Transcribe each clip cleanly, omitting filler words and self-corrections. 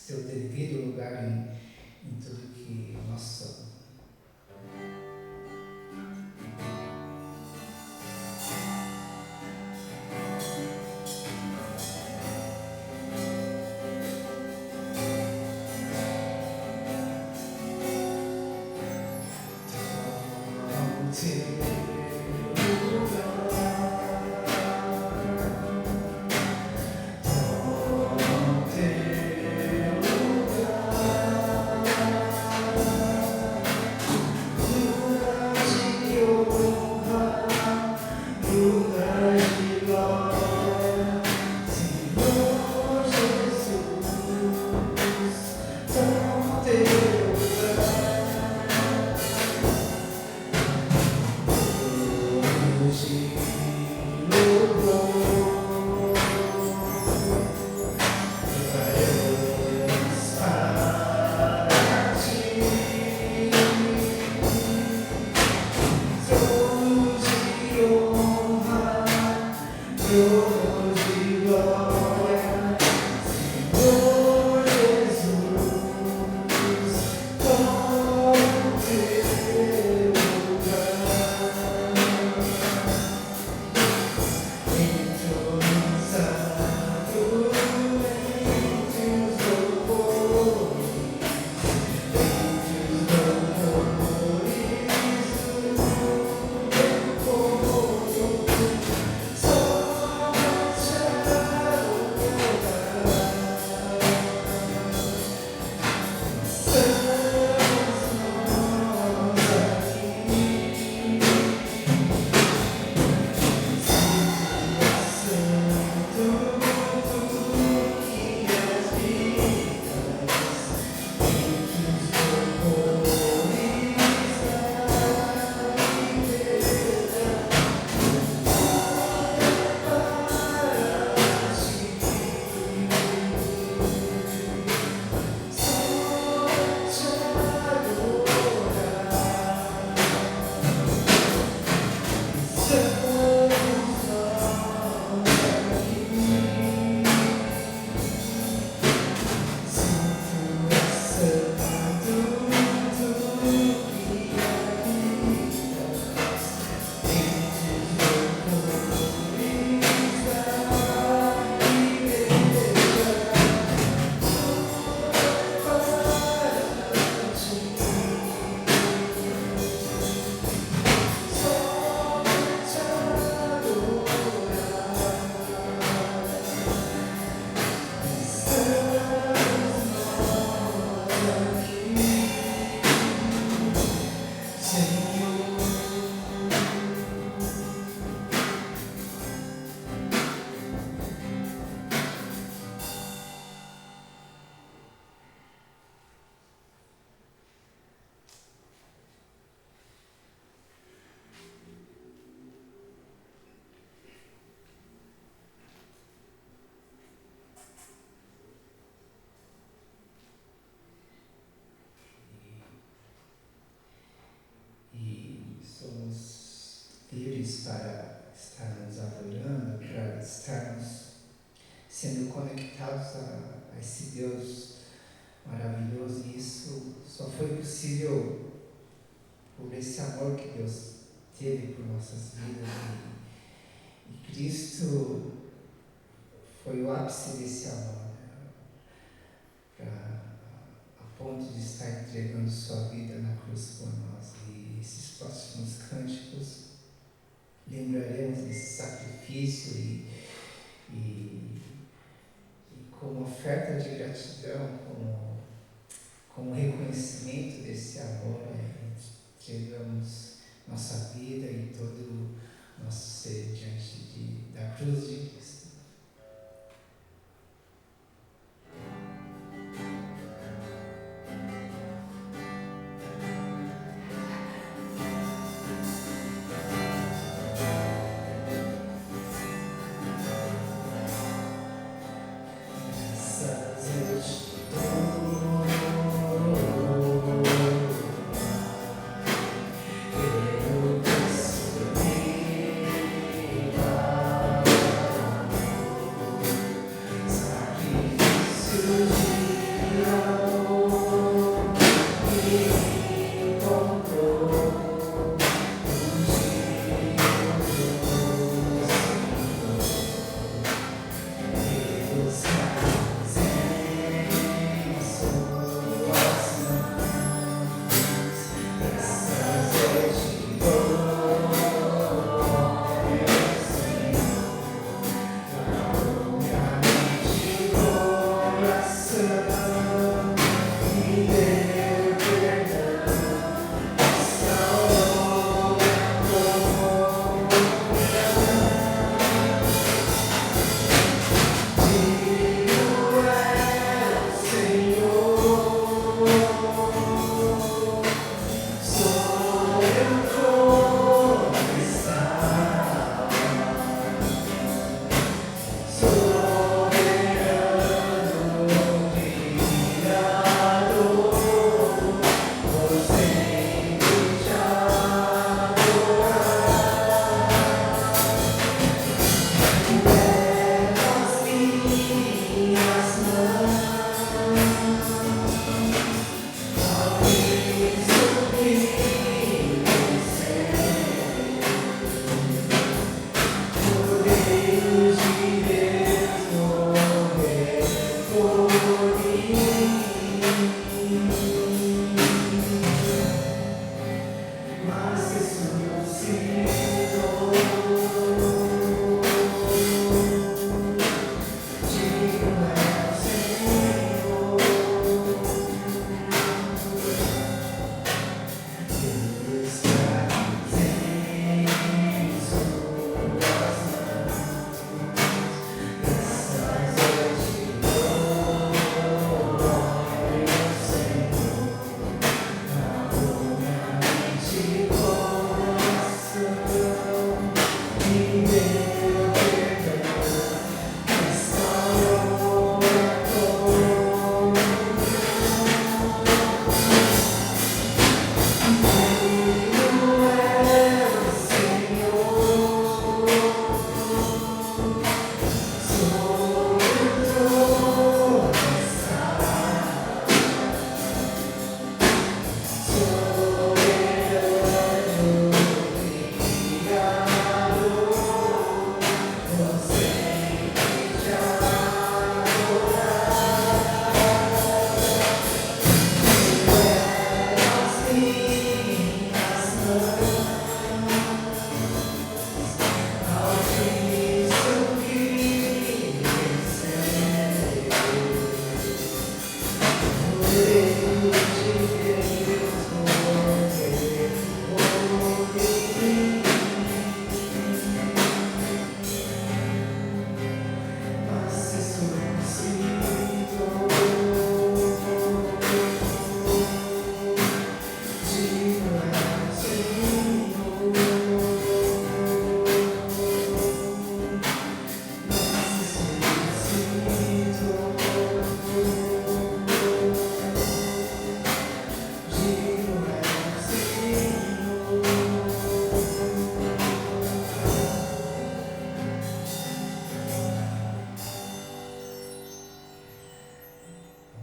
seu devido lugar em tudo que nós somos. Livres para estarmos adorando, para estarmos sendo conectados a esse Deus maravilhoso. E isso só foi possível por esse amor que Deus teve por nossas vidas. E Cristo foi o ápice desse amor, a ponto de estar entregando sua vida na cruz por nós. E esses próximos cânticos lembraremos desse sacrifício e como oferta de gratidão, como reconhecimento desse amor, entregamos nossa vida e todo o nosso ser diante da cruz de Cristo.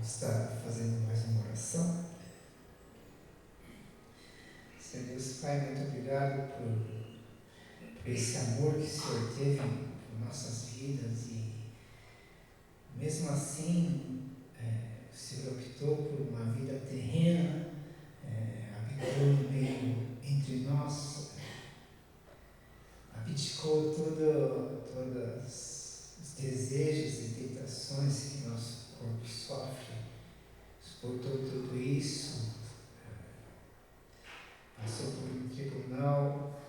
estar fazendo mais uma oração. Senhor Deus Pai, muito obrigado por esse amor que o Senhor teve por nossas vidas e mesmo assim o Senhor optou por uma vida terrena, habitou no meio entre nós, abdicou todos os desejos e tentações que nosso corpo sofre, suportou tudo isso, passou por um tribunal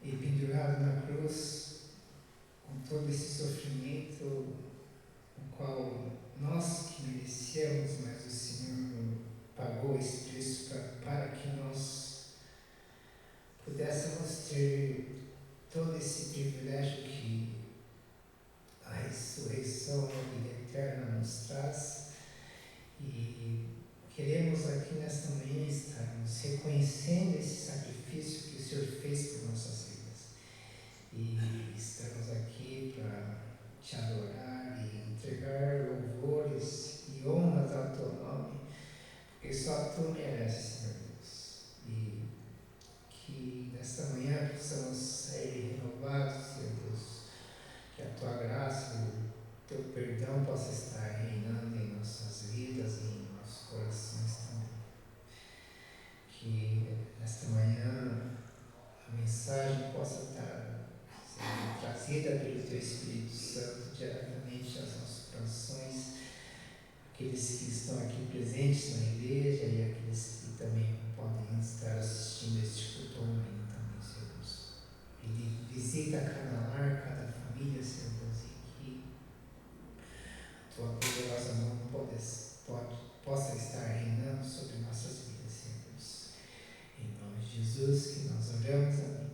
e pendurado na cruz, com todo esse sofrimento, o qual nós que merecemos, mas o Senhor pagou esse preço para que nós pudéssemos ter todo esse privilégio que a ressurreição, a vida eterna nos traz. E queremos aqui nesta manhã estarmos reconhecendo esse sacrifício que o Senhor fez por nossas vidas. E estamos aqui para te adorar e entregar louvores e honras ao teu nome, porque só tu mereces, Senhor Deus. E que nesta manhã possamos sair renovados, Senhor Deus, que a tua graça e o teu perdão possa estar reinando em nossas vidas e em nossos corações também. Que nesta manhã a mensagem possa estar sendo trazida pelo teu Espírito Santo diretamente aos nossos corações, aqueles que estão aqui presentes na igreja e aqueles que também podem estar assistindo este culto online também, Senhor Deus. Ele visita cada lar, cada família, Senhor Deus, e que a tua poderosa mão possa estar reinando sobre nossas vidas, Senhor Deus. Em nome de Jesus que nós oramos, amém.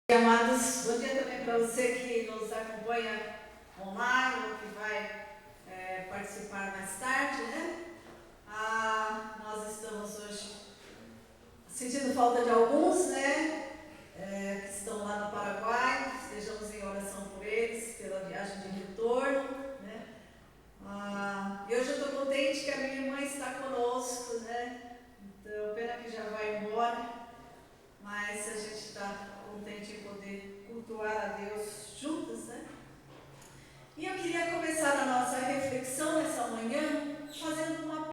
Amados, bom dia também para você que nos acompanha online ou que vai participar mais tarde, né? Nós estamos hoje sentindo falta de alguns, né? Que estão lá no Paraguai, estejamos em oração por eles, pela viagem de retorno, né? E hoje eu estou contente que a minha irmã está conosco, né? Então, pena que já vai embora, mas a gente está contente em poder cultuar a Deus juntos, né? E eu queria começar a nossa reflexão nessa manhã fazendo uma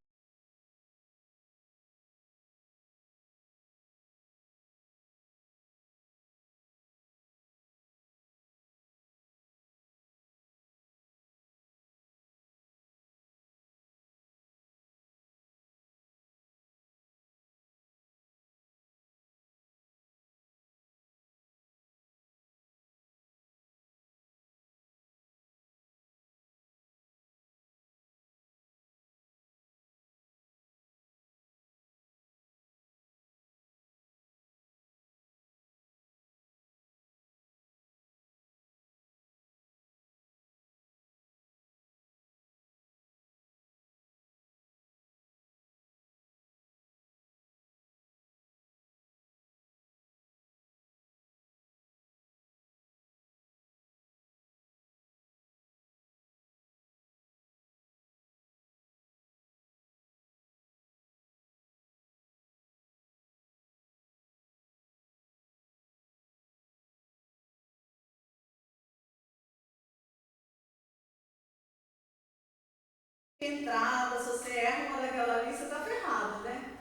entrada, se você erra uma daquela ali, você está ferrado, né?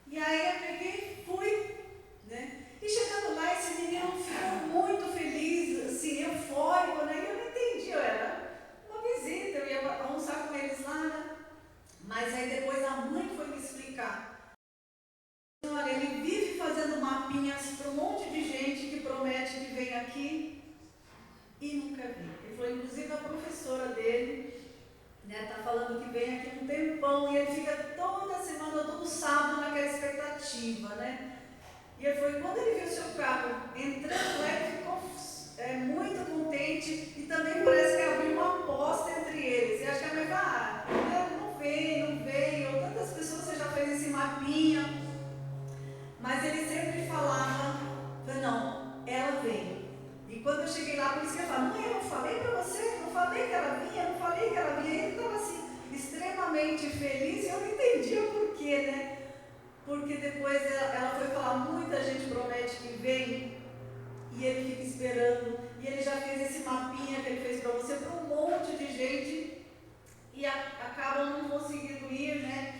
E aí eu peguei, fui, né? E chegando lá, esse menino ficou muito feliz, assim, eufórico, né? E eu não entendi, eu era uma visita, eu ia almoçar com eles lá, né? Mas aí depois a mãe foi me explicar. Olha, ele vive fazendo mapinhas para um monte de gente que promete que vem aqui e nunca vem. Ele falou, inclusive a professora dele, né, tá falando que vem aqui um tempão e ele fica toda semana, todo sábado naquela expectativa, né? E ele falou, quando ele viu o seu carro entrando, ele ficou muito contente e também parece que abriu uma aposta entre eles. E acho que a mãe falou, não veio, ou tantas pessoas você já fez esse mapinha. Mas ele sempre falava, não, ela veio. E quando eu cheguei lá, por isso que eu falo, mãe, eu não falei para você, não falei que ela vinha, não falei que ela vinha. Ele estava assim, extremamente feliz e eu não entendia o porquê, né? Porque depois ela foi falar, muita gente promete que vem e ele fica esperando. E ele já fez esse mapinha que ele fez para você para um monte de gente e acabam não conseguindo ir, né?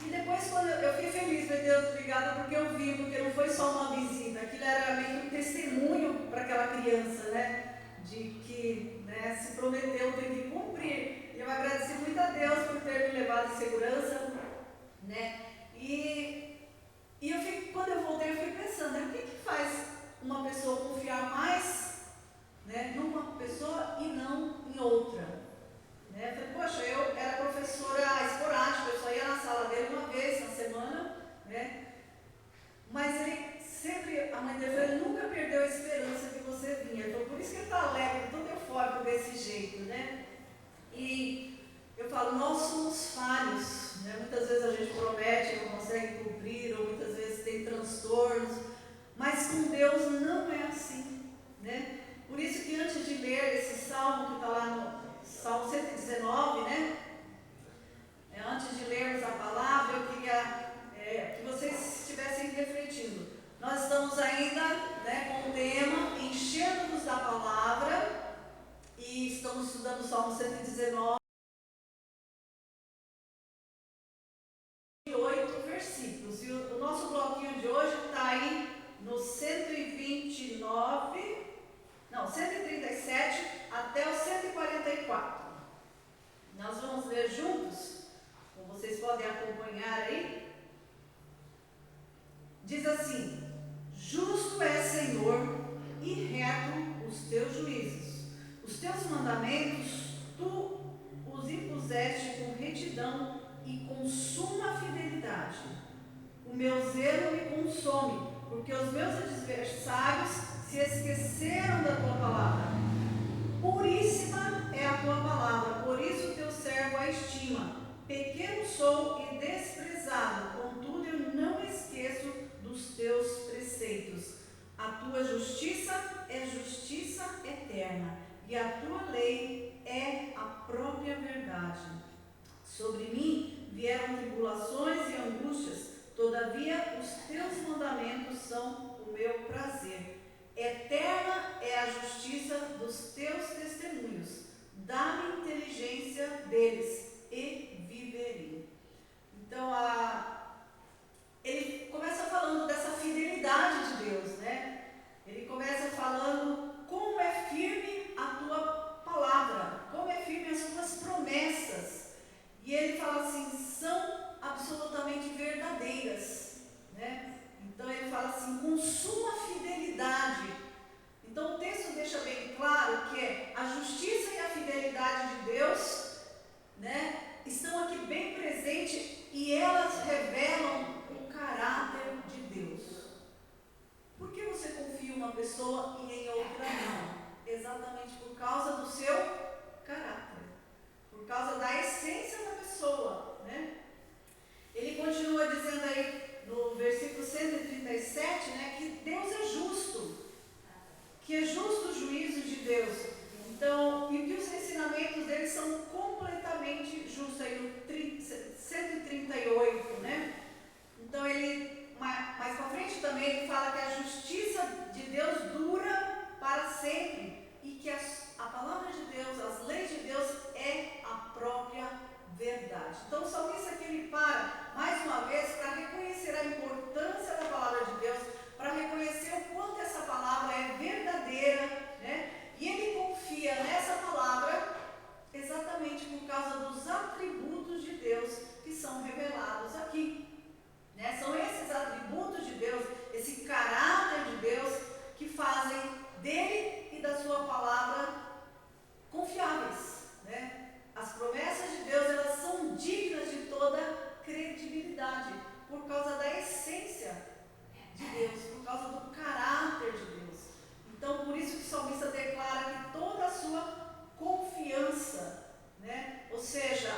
E depois, quando eu fiquei feliz, meu Deus, obrigada, porque eu vi, porque não foi só uma visita, aquilo era meio que um testemunho para aquela criança, né? De que, né, se prometeu, tem que cumprir. E eu agradeci muito a Deus por ter me levado em segurança, né? E quando eu voltei, eu fiquei pensando, né, o que faz uma pessoa confiar mais, né, numa pessoa e não em outra? Né? Eu falei, poxa, eu era professora esporádica, eu só ia na sala dele uma vez na semana, né? Mas ele sempre, a mãe dele falou, ele nunca perdeu a esperança que você vinha. Então, por isso que ele está alegre, todo eufórico desse jeito, né? E eu falo, nós somos falhos, né? Muitas vezes a gente promete e não consegue cumprir, ou muitas vezes tem transtornos, mas com Deus não é assim, né? Por isso que antes de ler esse salmo que está lá no Salmo 119, né? Antes de lermos a palavra, eu queria que vocês estivessem refletindo. Nós estamos ainda, né, com o tema Enchendo-nos da Palavra e estamos estudando o Salmo 119, 8 versículos. E o nosso bloquinho de hoje está aí no 137 até o 144. Nós vamos ler juntos, como vocês podem acompanhar aí. Diz assim: justo é, Senhor, e reto os teus juízos. Os teus mandamentos, tu os impuseste com retidão e com suma fidelidade. O meu zelo me consome, porque os meus adversários se esqueceram da tua palavra. Puríssima é a tua palavra, por isso o teu servo a estima. Pequeno sou e desprezado, contudo eu não esqueço dos teus preceitos. A tua justiça é justiça eterna, e a tua lei é a própria verdade. Sobre mim vieram tribulações e angústias, todavia os teus mandamentos são o meu prazer. Eterna é a justiça dos teus testemunhos. Dá-me inteligência deles e viverei. Então, ele começa falando dessa fidelidade de Deus, né? Ele começa falando como é firme a tua palavra, como é firme as tuas promessas. E ele fala assim, são absolutamente verdadeiras, né? Então ele fala assim, com suma fidelidade. Então o texto deixa bem claro que a justiça e a fidelidade de Deus, né, estão aqui bem presentes e elas revelam o caráter de Deus. Por que você confia em uma pessoa e em outra não? Exatamente por causa do seu caráter, por causa da essência da pessoa, né? Ele continua dizendo aí no versículo 137, né, que Deus é justo, que é justo o juízo de Deus. Então, e que os ensinamentos dele são completamente justos, aí no 138, né? Então ele, mais para frente também, ele fala que a justiça de Deus dura para sempre e que a palavra de Deus, as leis de Deus é a própria verdade. Então o salmista aqui ele para mais uma vez para reconhecer a importância da palavra de Deus, para reconhecer o quanto essa palavra é verdadeira, né? E ele confia nessa palavra exatamente por causa dos atributos de Deus que são revelados aqui, né? São esses atributos de Deus, esse caráter de Deus que fazem dele e da sua palavra confiáveis, né? As promessas de Deus, elas são dignas de toda credibilidade por causa da essência de Deus, por causa do caráter de Deus. Então, por isso que o salmista declara que toda a sua confiança, né? Ou seja,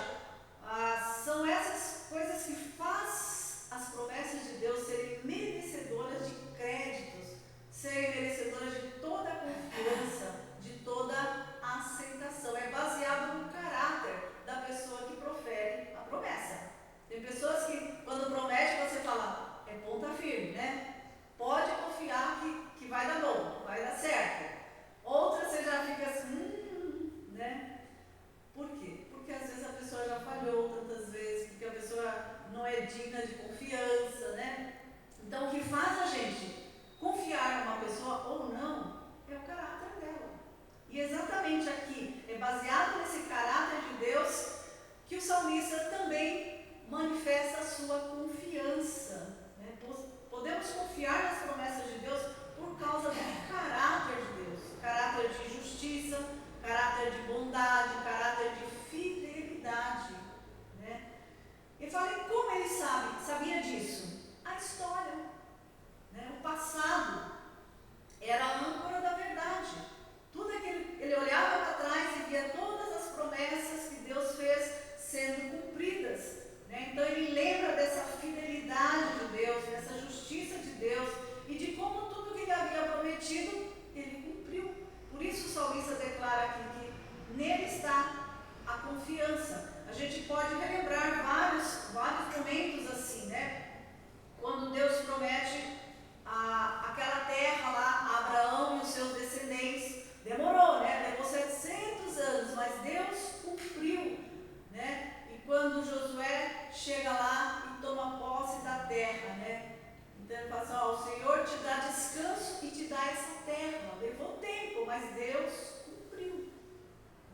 são essas coisas que faz as promessas de Deus serem merecedoras de créditos, serem merecedoras de toda a confiança, de toda a aceitação. É baseado no caráter da pessoa que profere a promessa. Tem pessoas que, quando promete, você fala, é ponta firme, né? Pode confiar que vai dar bom, vai dar certo. Outras você já fica assim, né? Por quê? Porque às vezes a pessoa já falhou tantas vezes, porque a pessoa não é digna de confiança, né? Então o que faz a gente confiar numa pessoa ou não é o caráter dela. E exatamente aqui, é baseado nesse caráter de Deus que o salmista também manifesta a sua confiança, né? Podemos confiar nas promessas de Deus por causa do caráter de Deus, caráter de justiça, caráter de bondade, caráter de fidelidade, né? E falei, como ele sabia disso? A história, né? O passado era a âncora da verdade. Tudo aquilo, ele olhava para trás e via todas as promessas que Deus fez sendo cumpridas, né? Então ele lembra dessa fidelidade de Deus, dessa justiça de Deus e de como tudo que ele havia prometido, ele cumpriu. Por isso o salmista declara aqui que nele está a confiança. A gente pode relembrar vários momentos assim, né? Quando Deus promete aquela terra lá a Abraão e os seus descendentes, demorou, né? Levou 700 anos, mas Deus cumpriu, né? E quando Josué chega lá e toma posse da terra, né? Então ele fala assim, o Senhor te dá descanso e te dá essa terra. Levou tempo, mas Deus cumpriu,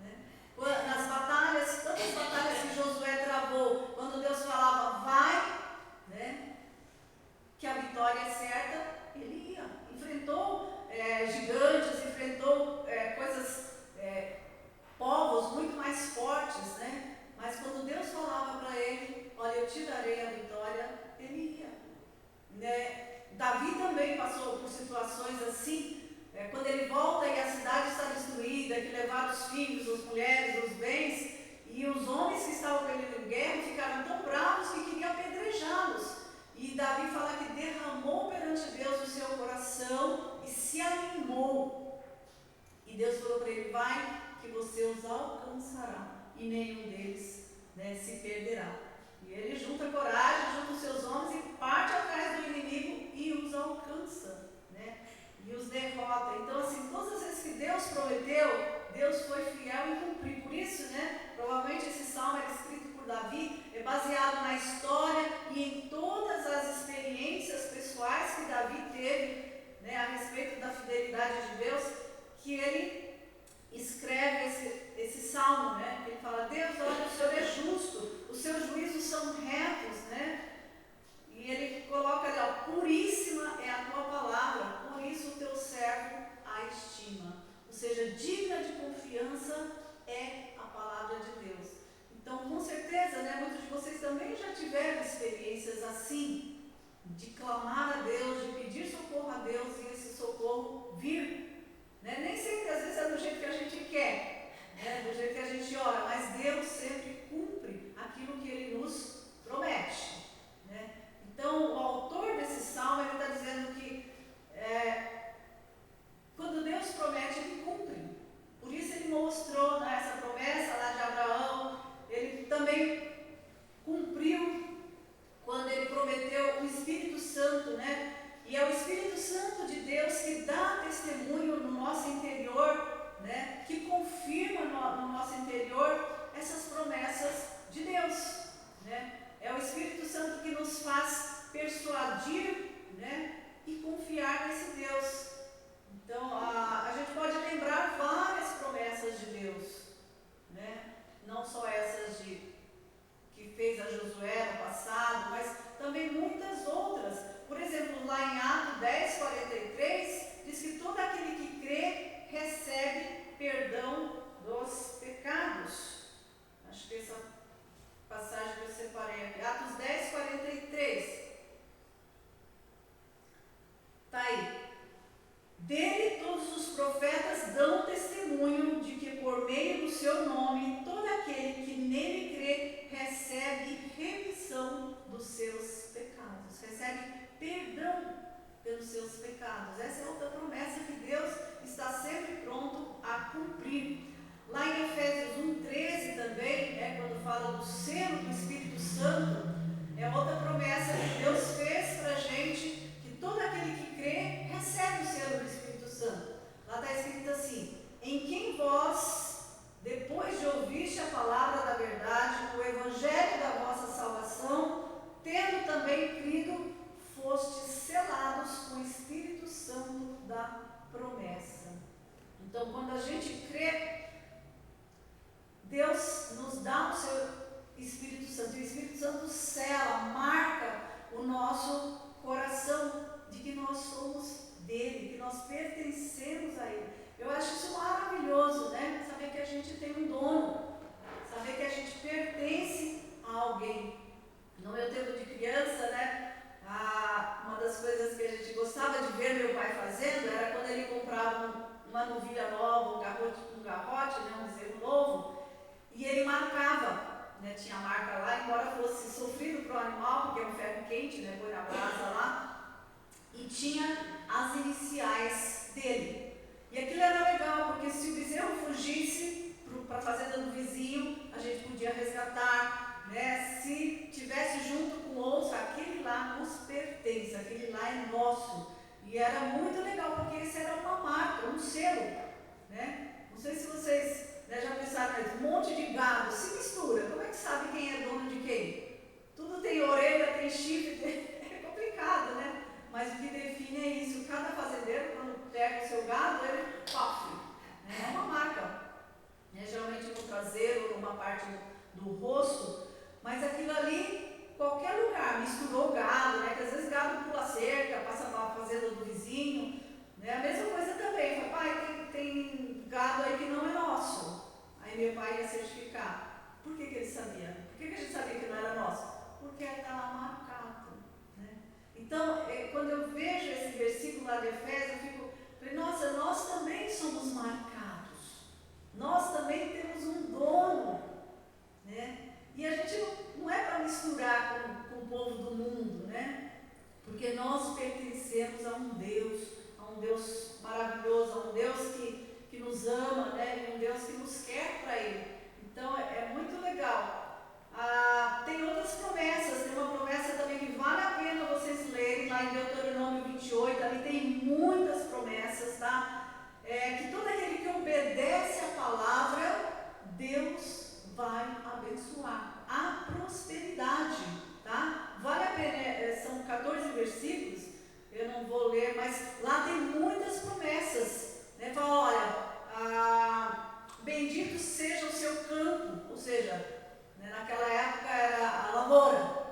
né? Nas batalhas, tantas batalhas que Josué travou, quando Deus falava, vai, né? Que a vitória é certa, ele ia. Enfrentou gigantes, enfrentou povos muito mais fortes, né? Mas quando Deus falava para ele, olha, eu te darei a vitória, ele ia, né? Davi também passou por situações assim, quando ele volta e a cidade está destruída, que levaram os filhos, as mulheres, os bens, e os homens que estavam com ele em guerra ficaram tão bravos que queriam apedrejá-los. E Davi fala que derramou perante Deus o seu coração e se animou. E Deus falou para ele, vai, que você os alcançará, e nenhum deles, né, se perderá. E ele junta coragem, junta os seus homens e parte atrás do inimigo e os alcança, né, e os derrota. Então, assim, todas as vezes que Deus prometeu, Deus foi fiel em cumprir. Por isso, né, provavelmente esse salmo era escrito por Davi, é baseado na história e em todas as experiências pessoais que Davi teve, né, a respeito da fidelidade de Deus, que ele escreve esse salmo, né? Ele fala, Deus, olha, o Senhor é justo, os seus juízos são retos, né? E ele coloca ali, ó, puríssima é a tua palavra, por isso o teu servo a estima. Ou seja, digna de confiança é a palavra de Deus. Então, com certeza, né, muitos de vocês também já tiveram experiências assim, de clamar a Deus, de pedir socorro a Deus e esse socorro vir. Né? Nem sempre, às vezes, é do jeito que a gente quer, né? Do jeito que a gente ora, mas Deus sempre cumpre aquilo que Ele nos promete, né? Então, o autor desse salmo, ele está dizendo que quando Deus promete, Ele cumpre. Por isso Ele mostrou, né, essa promessa lá de Abraão, Ele também cumpriu quando Ele prometeu o Espírito Santo, né? E é o Espírito Santo de Deus que dá testemunho no nosso interior, né? Que confirma no nosso interior essas promessas de Deus, né? É o Espírito Santo que nos faz persuadir, né? E confiar nesse Deus. Então, a gente pode lembrar várias promessas de Deus, né? Não só essas que fez a Josué no passado, mas também muitas outras. Por exemplo, lá em Atos 10:43, diz que todo aquele que crê recebe perdão dos pecados. Acho que essa passagem que eu separei aqui, Atos 10:43. Está aí. Dele todos os profetas dão testemunho de que por meio do seu nome, todo aquele que nele crê recebe remissão dos seus pecados, recebe perdão pelos seus pecados. Essa é outra promessa que Deus está sempre pronto a cumprir. Lá em Efésios 1:13 também, quando fala do selo do Espírito Santo, é outra promessa que Deus fez para a gente, que todo aquele que crê recebe o selo do Espírito Santo. Lá está escrito assim: em quem vós, depois de ouviste a palavra da verdade, o evangelho da vossa salvação, tendo também crido, fostes selados com o Espírito Santo da promessa. Então, quando a gente crê, Deus nos dá o seu Espírito Santo. E o Espírito Santo sela, marca o nosso coração de que nós somos dele, que nós pertencemos a ele. Eu acho isso maravilhoso, né? Saber que a gente tem um dono, saber que a gente pertence a alguém. No meu tempo de criança, né? Uma das coisas que a gente gostava de ver meu pai fazendo era quando ele comprava uma novilha nova, um garrote, né? Um bezerro novo, e ele marcava, né? Tinha a marca lá, embora fosse sofrido para o animal, porque é um ferro quente, né? Põe na brasa lá, e tinha as iniciais dele. E aquilo era legal, porque se o bezerro fugisse para a fazenda do vizinho, a gente podia resgatar, né? Se tivesse junto com outros, aquele lá nos pertence, aquele lá é nosso. E era muito legal, porque isso era uma marca, um selo, né? Não sei se vocês, né, já pensaram, um monte de gado se mistura, como é que sabe quem é dono de quem? Tudo tem orelha, tem chifre, é complicado, né? Mas o que define é isso: cada fazendeiro, quando pega o seu gado, ele paf, né? É uma marca, né? Geralmente no traseiro, numa parte do rosto, mas aquilo ali, qualquer lugar, misturou o gado, né? Que às vezes gado pula cerca, passa para a fazenda do vizinho, né? A mesma coisa também, fala, pai, tem gado aí que não é nosso. Aí meu pai ia certificar. Por que ele sabia? Por que a gente sabia que não era nosso? Porque está lá marcado, né? Então, quando eu vejo esse versículo lá de Efésios, eu falei, nossa, nós também somos marcados. Nós também temos um dono, né? E a gente não é para misturar com o povo do mundo, né? Porque nós pertencemos a um Deus maravilhoso, a um Deus que nos ama, né? E um Deus que nos quer para Ele. Então é muito legal. Tem outras promessas, tem uma promessa também que vale a pena vocês lerem lá em Deuteronômio 28, ali tem muitas promessas, tá? Que todo aquele que obedece a palavra, Deus vai abençoar. A prosperidade, tá? Vale a pena, são 14 versículos, eu não vou ler, mas lá tem muitas promessas, né? Fala, olha, bendito seja o seu campo, ou seja, né, naquela época era a lavoura,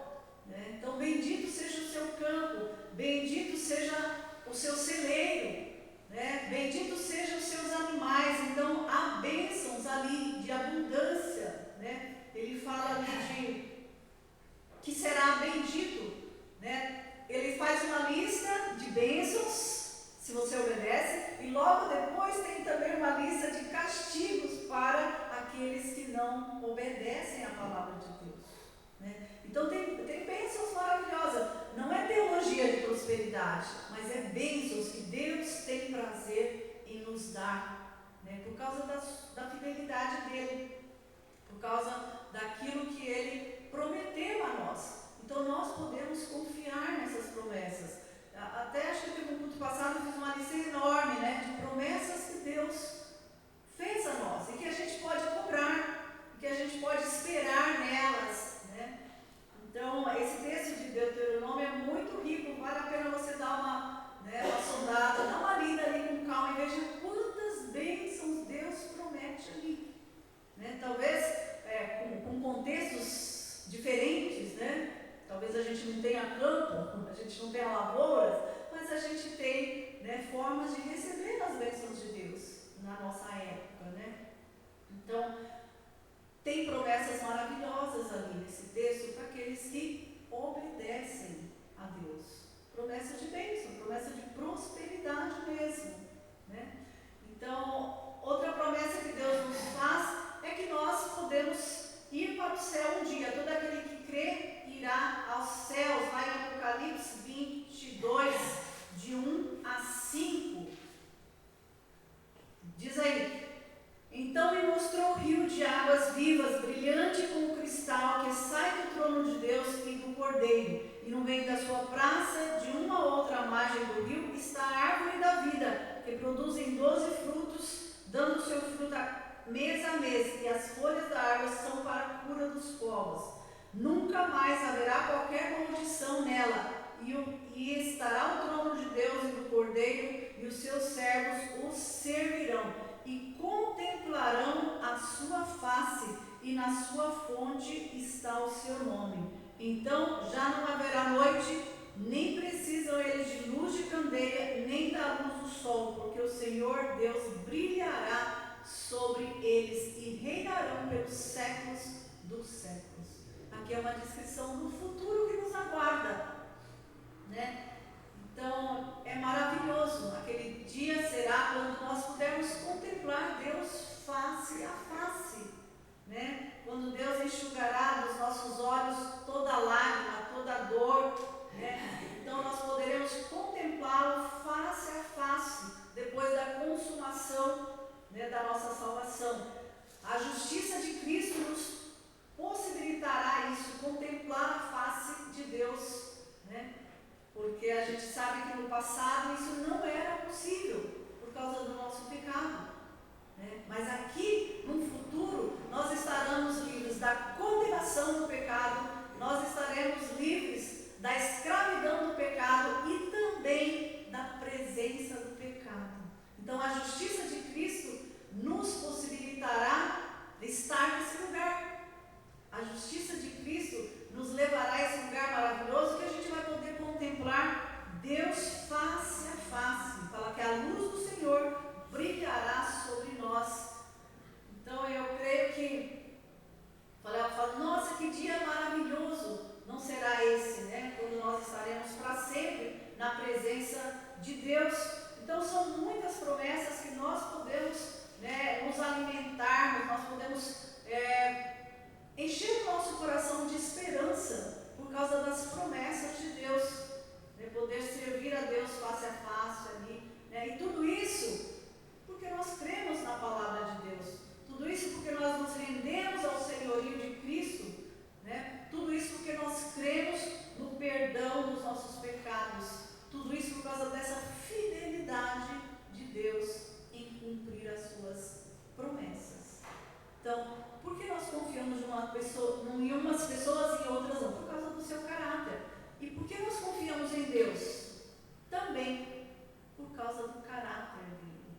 né? Então bendito seja o seu campo, bendito seja o seu celeiro, né? Bendito sejam os seus animais. Então há bênçãos ali de abundância, né? Ele fala ali de que será bendito, né? Ele faz uma lista de bênçãos, se você obedece, e logo depois tem também uma lista de castigos para aqueles que não obedecem à palavra de Deus, né? Então tem bênçãos maravilhosas. Não é teologia de prosperidade, mas é bênçãos que Deus tem prazer em nos dar, né? Por causa da fidelidade dele, por causa daquilo que ele prometeu a nós. Então nós podemos confiar nessas promessas. Até acho que teve um culto passado, fiz uma lista enorme, né, de promessas que Deus fez a nós e que a gente pode cobrar, que a gente pode esperar nela, gente não tem lavouras, mas a gente tem, né, formas de receber as bênçãos de Deus na nossa época, né? Então, tem promessas maravilhosas ali nesse texto para aqueles que obedecem a Deus. Promessa de bênção, promessa de prosperidade mesmo, né? Então, outra promessa que Deus nos faz é que nós podemos ir para o céu um dia. Todo aquele que crê irá aos céus. Lá em Apocalipse 22, de 1 a 5. Diz aí: então me mostrou um rio de águas vivas, brilhante como cristal, que sai do trono de Deus e do Cordeiro. E no meio da sua praça, de uma a outra margem do rio, está a árvore da vida, que produzem 12 frutos, dando seu fruto mês a mês, e as folhas da árvore são para a cura dos povos. Nunca mais haverá qualquer maldição nela, e estará o trono de Deus e do Cordeiro, e os seus servos os servirão, e contemplarão a sua face, e na sua fonte está o seu nome. Então já não haverá noite, nem precisam eles de luz de candeia, nem da luz do sol, porque o Senhor Deus brilhará sobre eles e reinarão pelos séculos dos séculos. Aqui é uma descrição do futuro que nos aguarda, né? Então é maravilhoso. Aquele dia será quando nós pudermos contemplar Deus face a face, né? Quando Deus enxugará dos nossos olhos toda lágrima, toda dor, né? Então nós poderemos contemplá-lo face a face, depois da consumação, né, da nossa salvação. A justiça de Cristo nos possibilitará isso, contemplar a face de Deus, né? Porque a gente sabe que no passado isso não era possível, por causa do nosso pecado, né? Mas aqui, no futuro, nós estaremos livres da condenação do pecado, nós estaremos livres da escravidão do pecado e também da presença do pecado. Então a justiça de Cristo nos possibilitará estar nesse lugar. A justiça de Cristo nos levará a esse lugar maravilhoso que a gente vai poder contemplar Deus face a face. Fala que a luz do Senhor brilhará sobre nós. Então eu creio que, eu falo, nossa, que dia maravilhoso não será esse, né? Quando nós estaremos para sempre na presença de Deus. Então são muitas promessas que nós podemos, né, nos alimentarmos, nós podemos encher o nosso coração de esperança por causa das promessas de Deus, né? Poder servir a Deus face a face ali, né? E tudo isso porque nós cremos na palavra de Deus, tudo isso porque nós nos rendemos ao senhorio de Cristo, né? Tudo isso porque nós cremos no perdão dos nossos pecados, tudo isso por causa dessa fidelidade de Deus em cumprir as suas promessas. Então, por que nós confiamos em umas pessoas e em outras não? Por causa do seu caráter. E por que nós confiamos em Deus? Também por causa do caráter dele,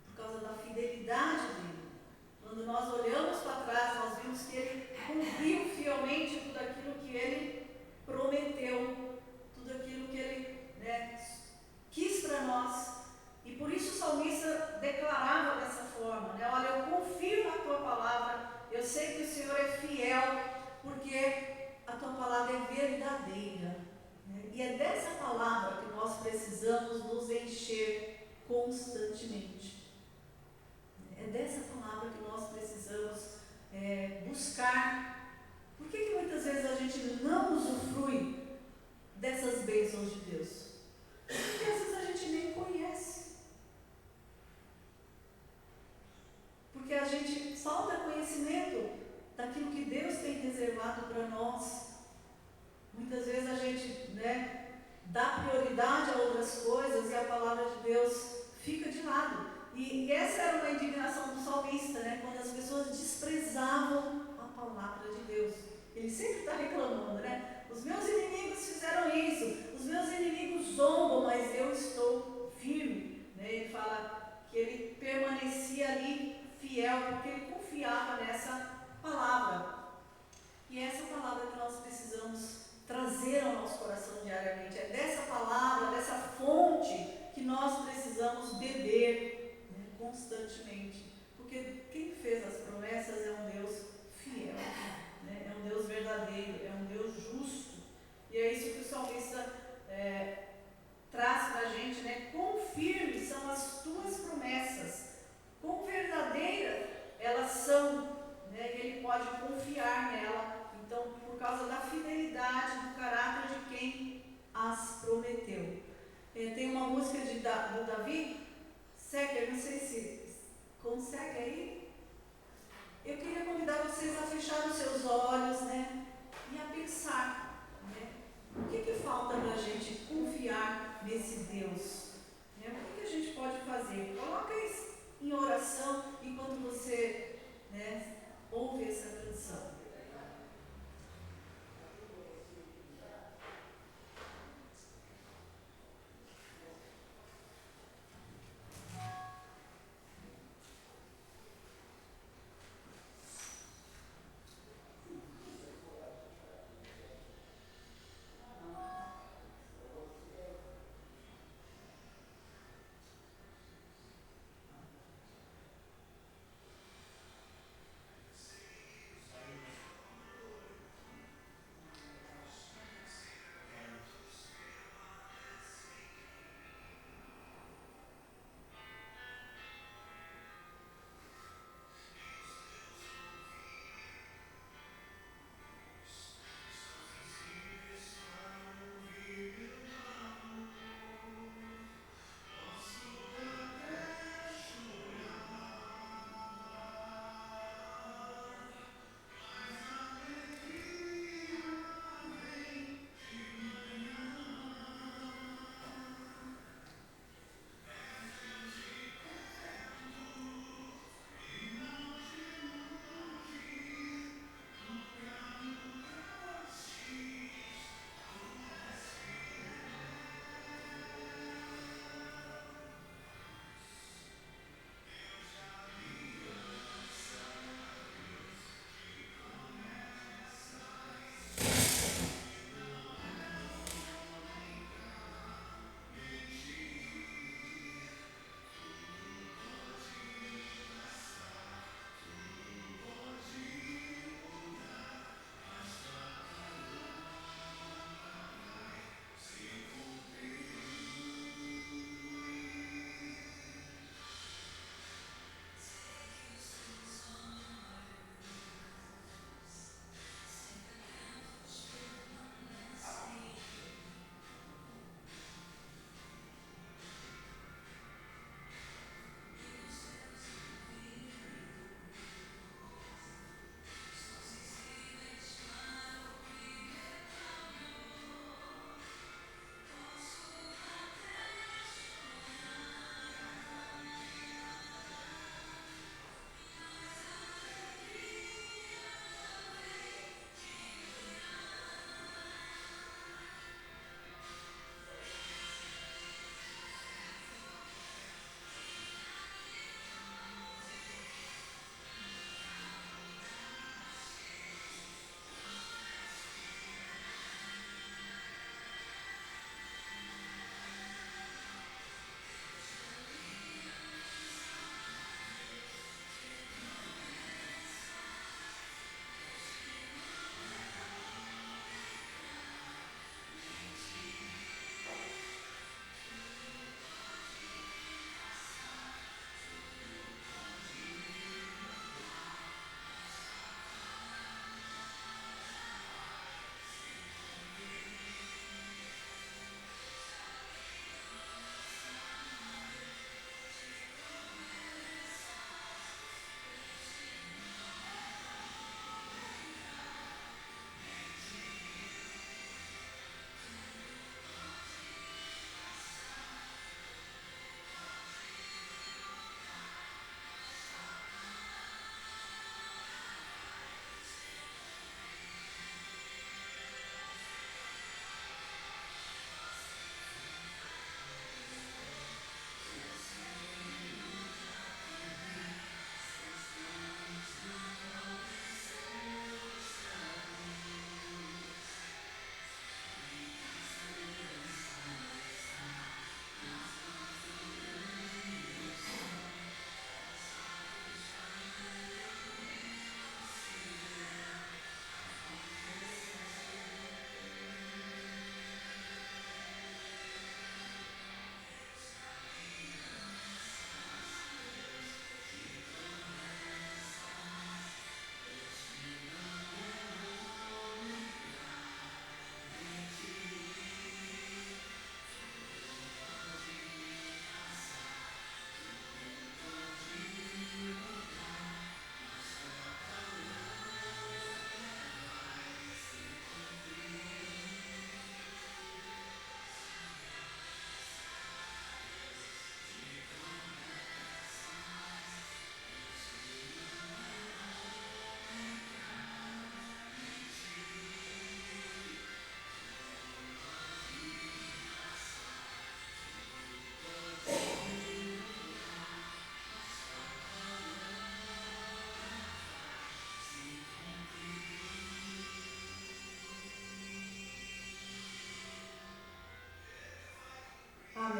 por causa da fidelidade dele. Quando nós olhamos para trás, nós vimos que ele cumpriu fielmente tudo aquilo que ele prometeu, tudo aquilo que ele, né, quis para nós. E por isso o salmista declarava dessa forma, né? Olha, eu confio na tua palavra, eu sei que o Senhor é fiel, porque a tua palavra é verdadeira, né? E é dessa palavra que nós precisamos nos encher constantemente. É dessa palavra que nós precisamos buscar. Por que muitas vezes a gente não usufrui dessas bênçãos de Deus? Porque às vezes a gente nem conhece. Porque a gente falta conhecimento daquilo que Deus tem reservado para nós. Muitas vezes a gente, né, dá prioridade a outras coisas e a palavra de Deus fica de lado. E essa era uma indignação do salmista, né, quando as pessoas desprezavam a palavra de Deus. Ele sempre está reclamando, né? Os meus inimigos fizeram isso, os meus inimigos zombam, mas eu estou firme, né? Ele fala que ele permanecia ali fiel, porque ele confiava nessa palavra. E essa palavra que nós precisamos trazer ao nosso coração diariamente. Tem uma música do Davi Secker, não sei se consegue aí. Eu queria convidar vocês a fechar os seus olhos, né? E a pensar, né? O que falta para a gente confiar nesse Deus? Né? O que a gente pode fazer? Coloca isso em oração enquanto você, né, ouve essa canção.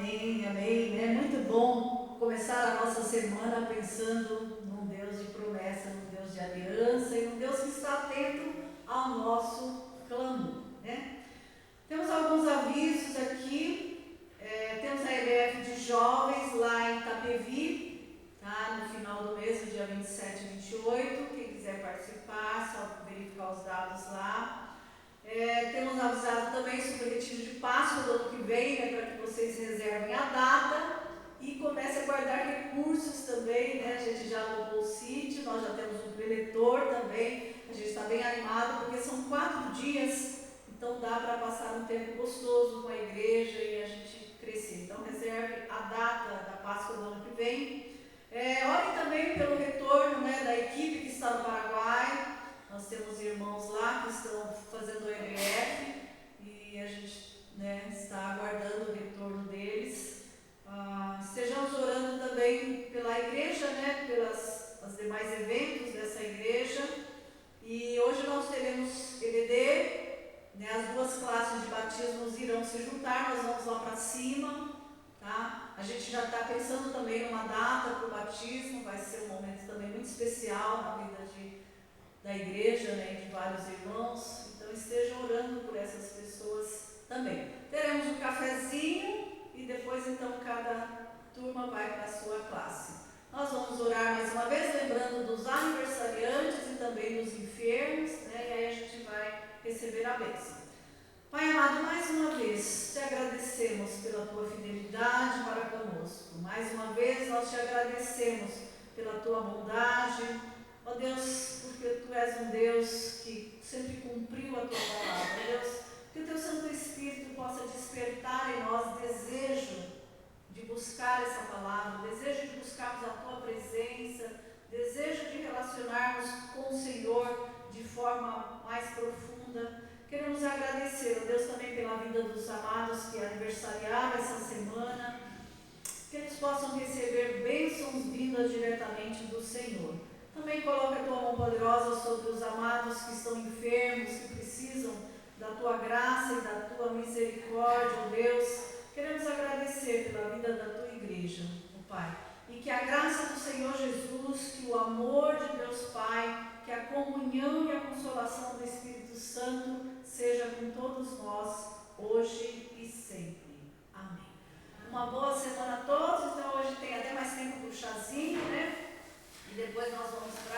Amém, amém. É muito bom começar a nossa semana pensando num Deus de promessa, num Deus de aliança e num Deus que está atento ao nosso clamor, né? Temos alguns avisos aqui. Temos a EBF de jovens lá em Itapevi, tá? No final do mês, no dia 27 e 28. Quem quiser participar, só verificar os dados lá. Temos avisado também sobre o retiro de Páscoa do ano que vem, né, para que vocês reservem a data e comecem a guardar recursos também, né? A gente já alugou o sítio, nós já temos um preletor também, a gente está bem animado porque são 4 dias, então dá para passar um tempo gostoso com a igreja e a gente crescer. Então reserve a data da Páscoa do ano que vem. Ore também pelo retorno, né, da equipe que está no Paraguai. Nós temos irmãos lá que estão fazendo o EBF e a gente, né, está aguardando o retorno deles. Estejamos orando também pela igreja, né, pelos demais eventos dessa igreja. E hoje nós teremos EBD, né, as 2 classes de batismos irão se juntar, nós vamos lá para cima. Tá? A gente já está pensando também numa data para o batismo, vai ser um momento também muito especial na vida da igreja, né, de vários irmãos, então estejam orando por essas pessoas também. Teremos um cafezinho e depois então cada turma vai para a sua classe. Nós vamos orar mais uma vez, lembrando dos aniversariantes e também dos enfermos, né, e aí a gente vai receber a bênção. Pai amado, mais uma vez te agradecemos pela tua fidelidade para conosco. Mais uma vez nós te agradecemos pela tua bondade. Ó Deus, porque tu és um Deus que sempre cumpriu a tua palavra. Ó Deus, que o teu Santo Espírito possa despertar em nós desejo de buscar essa palavra, desejo de buscarmos a tua presença, desejo de relacionarmos com o Senhor de forma mais profunda. Queremos agradecer, ó Deus, também pela vida dos amados que aniversariaram essa semana, que eles possam receber bênçãos vindas diretamente do Senhor. Também coloca a tua mão poderosa sobre os amados que estão enfermos, que precisam da tua graça e da tua misericórdia, ó Deus. Queremos agradecer pela vida da tua igreja, ó Pai. E que a graça do Senhor Jesus, que o amor de Deus Pai, que a comunhão e a consolação do Espírito Santo seja com todos nós, hoje e sempre. Amém. Uma boa semana a todos. Então hoje tem até mais tempo para o chazinho, né? E depois nós vamos para